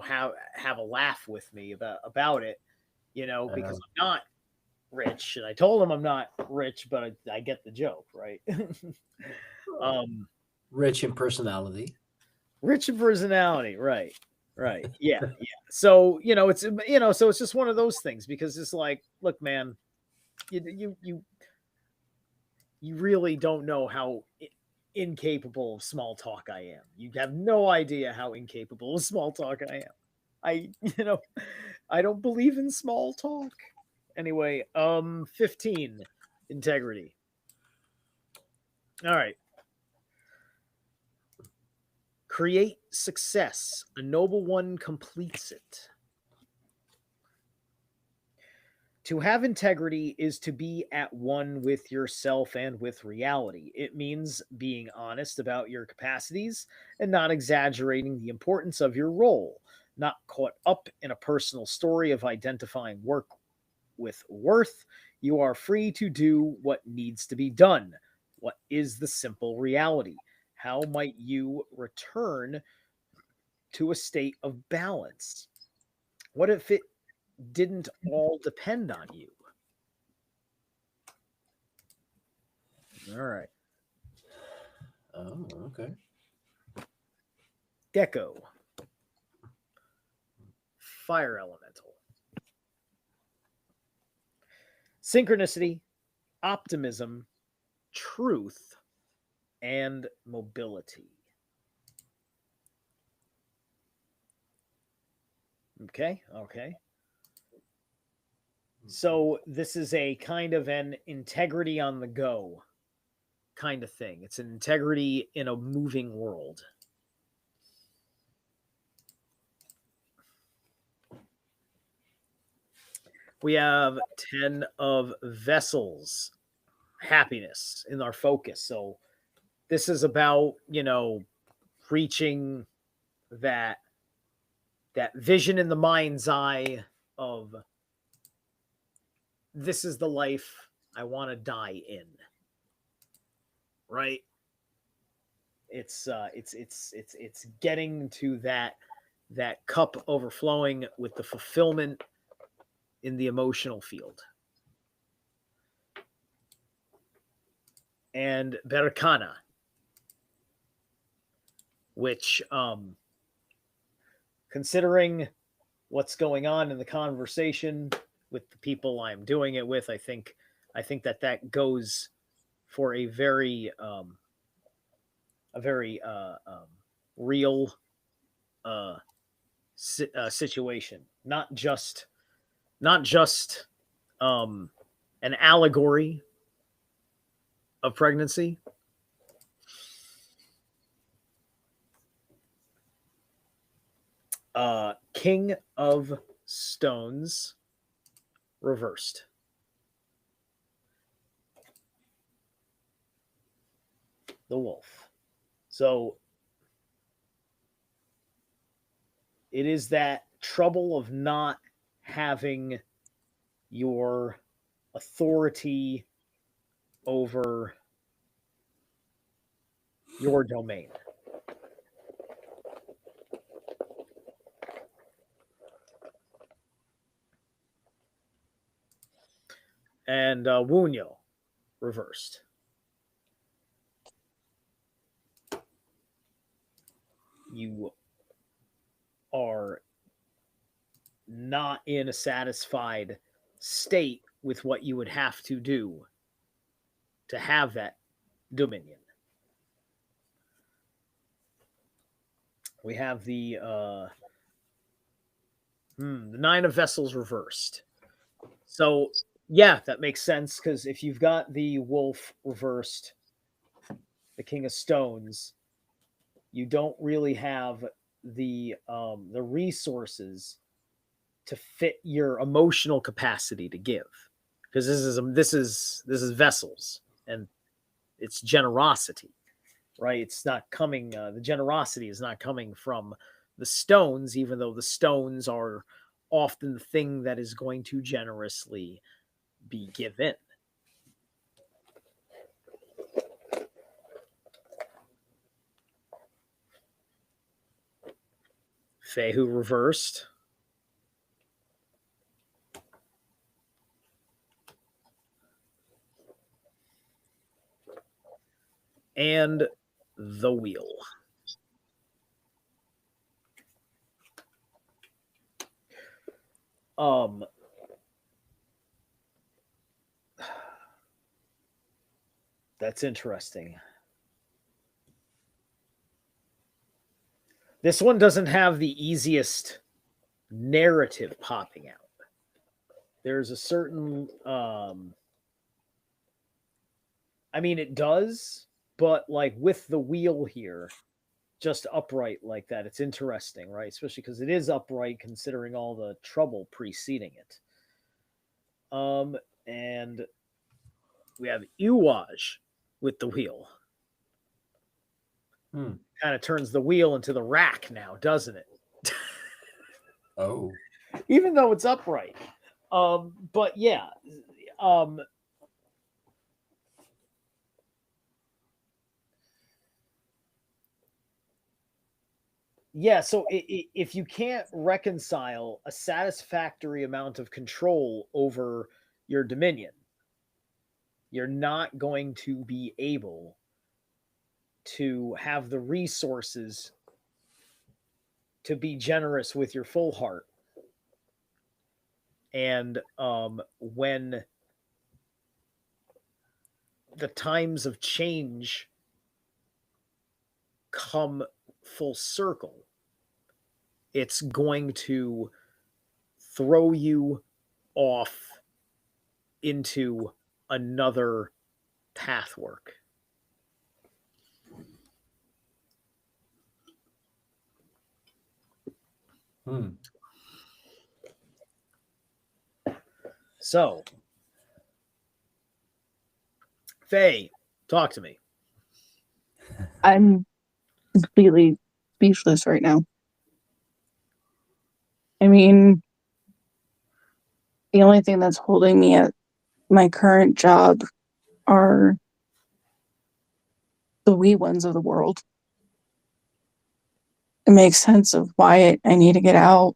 have a laugh with me about it, because I'm not rich, and I told him I'm not rich, but I get the joke, right? Rich in personality. Rich in personality, right? Yeah. So it's just one of those things, because it's like, look, man, you you really don't know how incapable of small talk I am. You have no idea how incapable of small talk I am. I don't believe in small talk. Anyway, 15 integrity. All right. Create success. A noble one completes it. To have integrity is to be at one with yourself and with reality. It means being honest about your capacities and not exaggerating the importance of your role, not caught up in a personal story of identifying work with worth. You are free to do what needs to be done. What is the simple reality? How might you return to a state of balance? What if it didn't all depend on you? All right. Oh, okay. Gecko. Fire elemental. Synchronicity, optimism, truth, and mobility. Okay. So this is a kind of an integrity on the go kind of thing. It's an integrity in a moving world. We have 10 of vessels, happiness in our focus. So this is about, reaching that vision in the mind's eye of this is the life I want to die in. Right? It's getting to that cup overflowing with the fulfillment in the emotional field. And Berakana, which considering what's going on in the conversation with the people I'm doing it with, I think that goes for a very real situation, not just an allegory of pregnancy. King of Stones reversed. The wolf. So it is that trouble of not having your authority over your domain. And Wunyo reversed. You are not in a satisfied state with what you would have to do to have that dominion. We have the 9 of vessels reversed. So yeah, that makes sense, because if you've got the wolf reversed, the King of Stones, you don't really have the resources to fit your emotional capacity to give, because this is vessels, and it's generosity, right? It's not coming. The generosity is not coming from the stones, even though the stones are often the thing that is going to generously be given. Fehu reversed. And the wheel. That's interesting. This one doesn't have the easiest narrative popping out. There's a certain I mean it does, but like with the wheel here, just upright like that, it's interesting, right? Especially because it is upright considering all the trouble preceding it. And we have Iwaj with the wheel. Hmm. Kind of turns the wheel into the rack now, doesn't it? Oh. Even though it's upright. But yeah. Yeah, so if you can't reconcile a satisfactory amount of control over your dominion, you're not going to be able to have the resources to be generous with your full heart. And when the times of change come full circle, it's going to throw you off into another pathwork. So, Faye, talk to me. I'm completely speechless right now. I mean, the only thing that's holding me at my current job are the wee ones of the world. It makes sense of why I need to get out.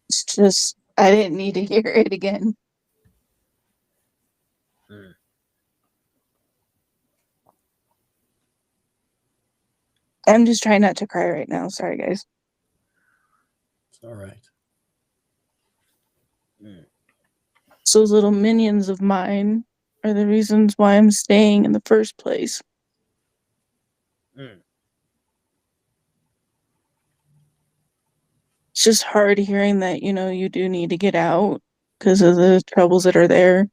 It's just, I didn't need to hear it again. I'm just trying not to cry right now. Sorry, guys. It's all right. So those little minions of mine are the reasons why I'm staying in the first place. It's just hard hearing that, you do need to get out because of the troubles that are there.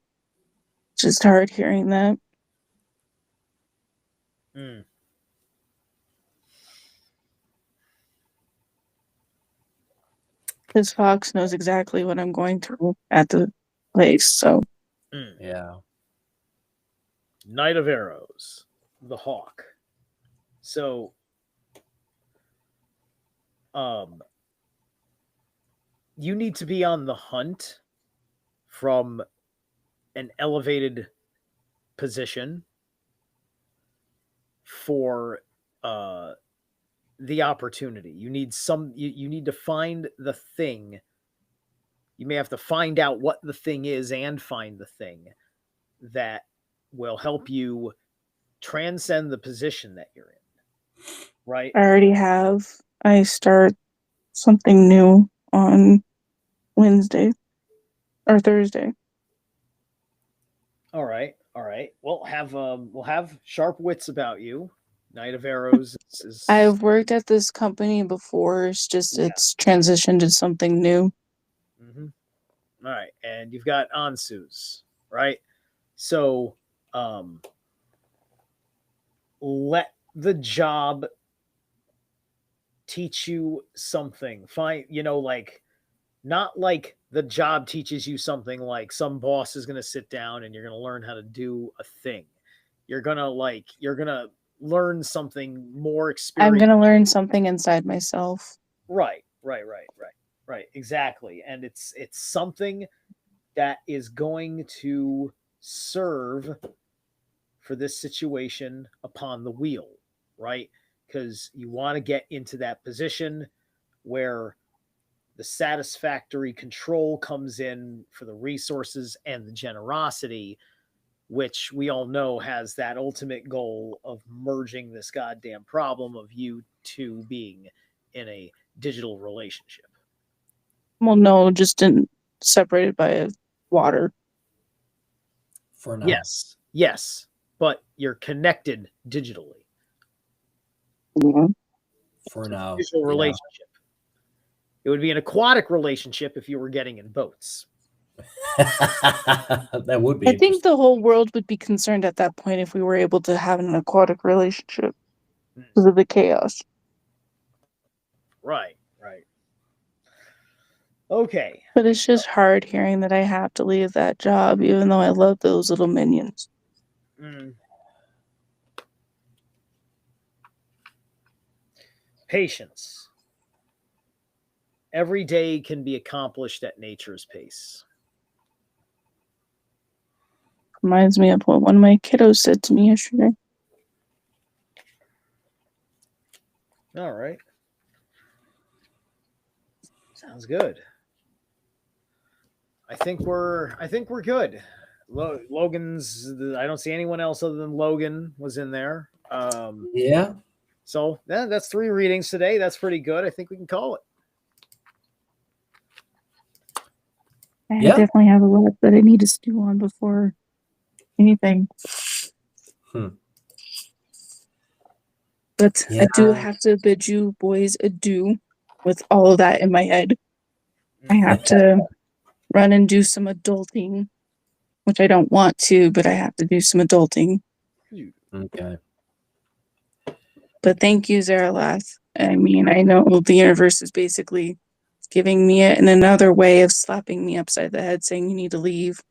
It's just hard hearing that. Because Fox knows exactly what I'm going through at the place, so. Yeah. Knight of Arrows, the Hawk. So, you need to be on the hunt from an elevated position for the opportunity. You need you need to find the thing. You may have to find out what the thing is and find the thing that will help you transcend the position that you're in. Right? I already have. I start something new on Wednesday or Thursday. All right. We'll have sharp wits about you. Knight of Arrows is... I've worked at this company before. It's just it's transitioned to something new. All right, and you've got Ansu's, right? So, let the job teach you something. Not like the job teaches you something like some boss is going to sit down and you're going to learn how to do a thing. You're going to learn something more experience. I'm going to learn something inside myself. Right. Exactly. And it's something that is going to serve for this situation upon the wheel, right? Because you want to get into that position where the satisfactory control comes in for the resources and the generosity, which we all know has that ultimate goal of merging this goddamn problem of you two being in a digital relationship. Well, no, just separated by water. For now. Yes, but you're connected digitally. Yeah. For now. Official Yeah. relationship. It would be an aquatic relationship if you were getting in boats. That would be I think interesting. the whole world would be concerned at that point if we were able to have an aquatic relationship because of the chaos. Right. Okay. But it's just hard hearing that I have to leave that job, even though I love those little minions. Patience. Every day can be accomplished at nature's pace. Reminds me of what one of my kiddos said to me yesterday. All right. Sounds good. I think we're good. Logan's. I don't see anyone else other than Logan was in there. Yeah. So that's 3 readings today. That's pretty good. I think we can call it. I Yeah. definitely have a lot that I need to stew on before anything. But Yeah. I do have to bid you boys adieu with all of that in my head. I have to run and do some adulting, which I don't want to, but I have to do some adulting. Okay. But thank you, Zerilath. I mean, I know the universe is basically giving me it in another way of slapping me upside the head saying you need to leave.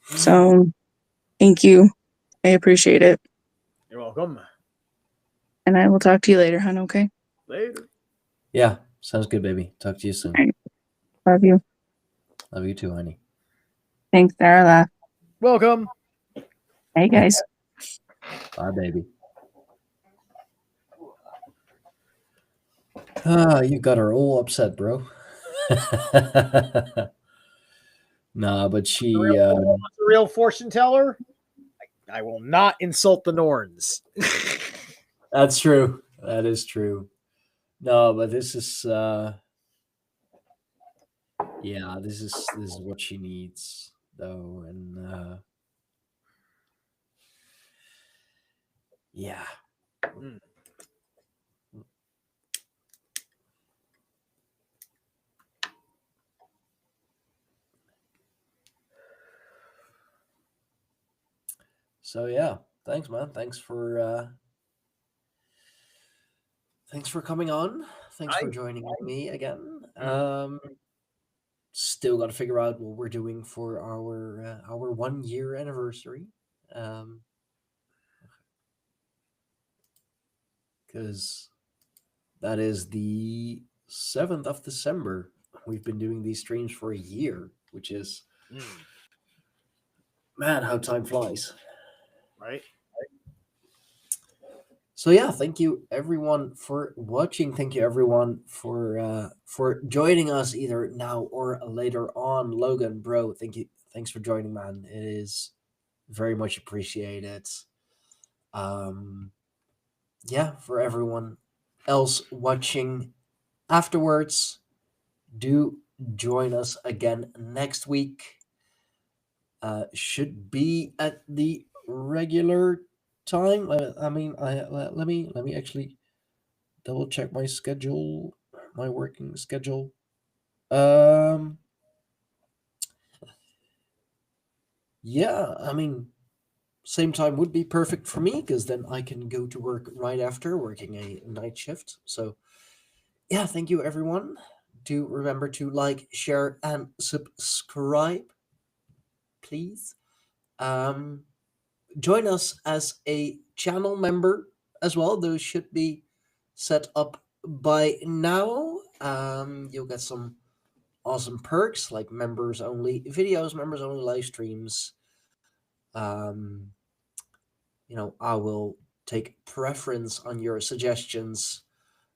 So thank you. I appreciate it. You're welcome. And I will talk to you later, hon, okay? Later. Yeah. Sounds good, baby. Talk to you soon. All right. Love you. Love you too, honey. Thanks, Zerilath. Welcome. Hey, guys. Bye, baby. You got her all upset, bro. Nah, but she. The real fortune teller. I will not insult the Norns. That's true. That is true. No, but this is. Yeah, this is what she needs, though, and yeah. So yeah, thanks, man. Thanks for coming on. Thanks for joining me again. Still got to figure out what we're doing for our 1 year anniversary. Because that is the 7th of December. We've been doing these streams for a year, which is man, how time flies. Right. So yeah, thank you everyone for watching. Thank you everyone for joining us either now or later on. Logan, bro, thanks for joining, man. It is very much appreciated. Yeah, for everyone else watching afterwards, do join us again next week. Should be at the regular time. I mean, let me actually double check my schedule, my working schedule. Yeah, I mean, same time would be perfect for me because then I can go to work right after working a night shift. So, yeah, thank you everyone. Do remember to like, share, and subscribe, please. Join us as a channel member as well. Those should be set up by now. You'll get some awesome perks like members only videos, members only live streams. I will take preference on your suggestions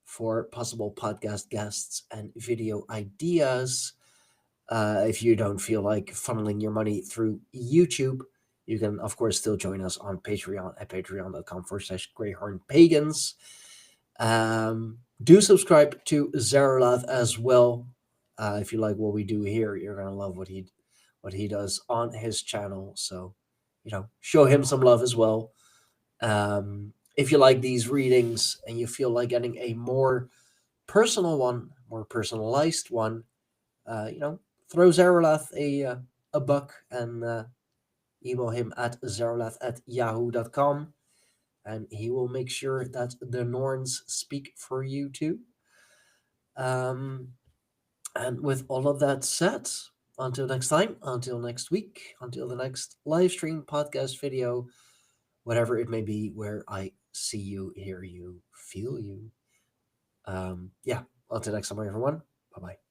for possible podcast guests and video ideas. If you don't feel like funneling your money through YouTube, you can, of course, still join us on Patreon at patreon.com/Greyhorn Pagans. Do subscribe to Zerilath as well. If you like what we do here, you're gonna love what he does on his channel. So show him some love as well. If you like these readings and you feel like getting a more personal one, more personalized one, throw Zerilath a buck and email him at zerilath@yahoo.com, and he will make sure that the Norns speak for you too. And with all of that said, until next time, until next week, until the next live stream, podcast, video, whatever it may be, where I see you, hear you, feel you. Yeah, until next time, everyone. Bye bye.